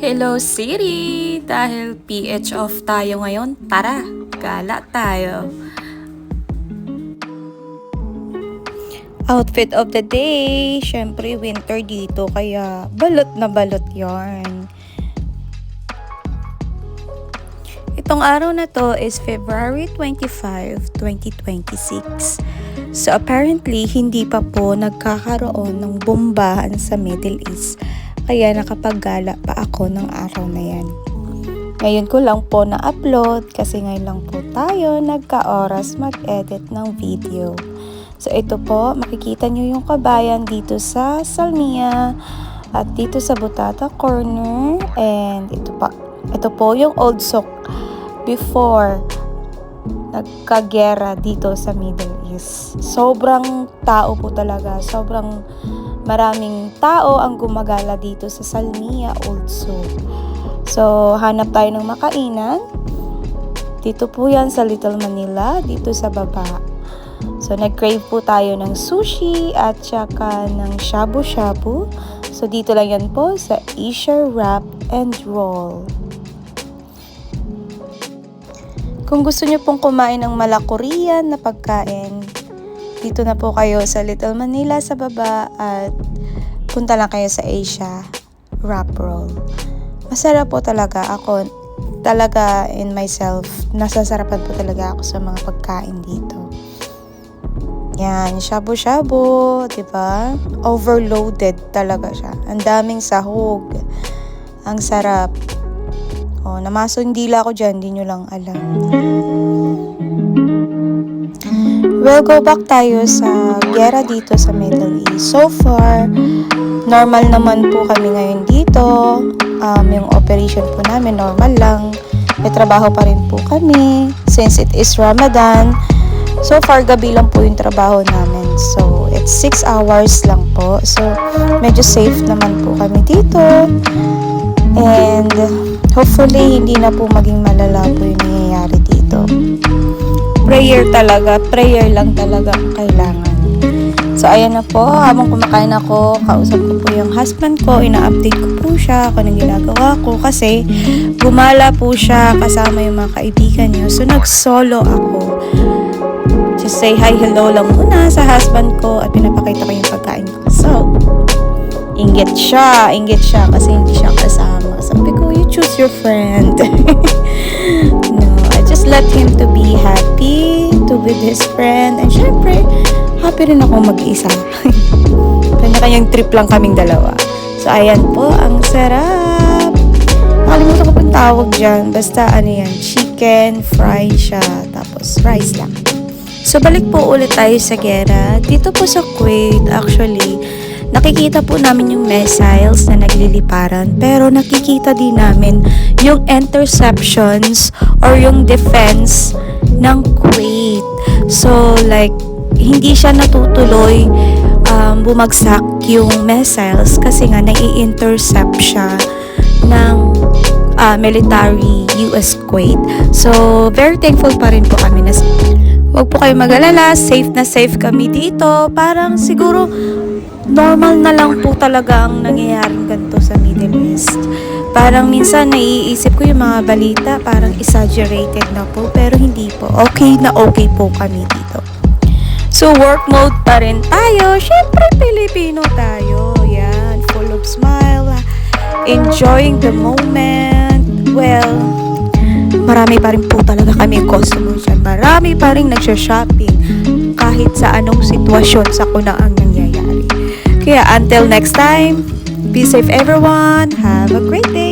Hello City! Dahil PH off tayo ngayon, tara, gala tayo! Outfit of the day, syempre winter dito kaya balot na balot yarn. Itong araw na to is February 25, 2026. So apparently hindi pa po nagkakaroon ng bombahan sa Middle East. Kaya nakapaggala pa ako ng araw na yan. Ngayon ko lang po na-upload kasi ngayon lang po tayo nagka-oras mag-edit ng video. So ito po, makikita nyo yung kabayan dito sa Salmiya at dito sa Butata Corner. And ito po yung old souk before nagkagera dito sa Middle East. Sobrang tao po talaga, sobrang maraming tao ang gumagala dito sa Salmiya Old Souk. So, hanap tayo ng makainan. Dito po yan sa Little Manila, dito sa baba. So, nag-crave po tayo ng sushi at saka ng shabu-shabu. So, dito lang yan po sa Asia Wrap and Roll. Kung gusto nyo pong kumain ng mala Korean na pagkain, dito na po kayo sa Little Manila sa baba at punta lang kayo sa Asia Wrap Roll. Masarap po talaga ako. Talaga in myself, nasasarapan po talaga ako sa mga pagkain dito. Yan, shabu-shabu, diba? Overloaded talaga siya. Ang daming sahog. Ang sarap. Oh, namasong dila ako dyan, di nyo lang alam. We'll go back tayo sa gera dito sa Middle East. So far, normal naman po kami ngayon dito. Yung operation po namin, normal lang. May trabaho pa rin po kami. Since it is Ramadan, so far gabi lang po yung trabaho namin. So, it's 6 hours lang po. So, medyo safe naman po kami dito. And, hopefully, hindi na po maging malala po yung nangyayari dito. Prayer lang talaga ang kailangan. So, ayan na po, habang kumakain ako, kausap ko po yung husband ko, ina-update ko po siya kung anong ginagawa ko kasi gumala po siya kasama yung mga kaibigan niya. So, nag-solo ako. Just say hi, hello lang muna sa husband ko at pinapakita ko yung pagkain ko. So, inggit siya kasi hindi siya kasama. Sabi ko, you choose your friend. No, I just let him to be happy to with his friend. And syempre, happy rin ako mag-isa. Kanya-kanyang trip lang kaming dalawa. So, ayan po, ang sarap. Nakalimutan ko pang tawag dyan. Basta ano yan, chicken, fry siya, tapos rice lang. So, balik po ulit tayo sa gera. Dito po sa Kuwait, actually, nakikita po namin yung missiles na nagliliparan, pero nakikita din namin yung interceptions or yung defense ng Kuwait. So, like, hindi siya natutuloy bumagsak yung missiles kasi nga nai-intercept siya ng military US Kuwait. So, very thankful pa rin po kami na huwag po kayo mag-alala, safe na safe kami dito. Parang siguro normal na lang po talaga ang nangyayaring ganito sa Middle East. Parang minsan naiisip ko yung mga balita, parang exaggerated na po, pero hindi po. Okay na okay po kami dito. So, work mode pa rin tayo. Syempre, Pilipino tayo. Yan, full of smile. Enjoying the moment. Well, marami pa rin po talaga kami customers dyan. Marami pa rin nagsha-shopping kahit sa anong sitwasyon sa kunaang nangyayari. Kaya until next time, be safe everyone. Have a great day.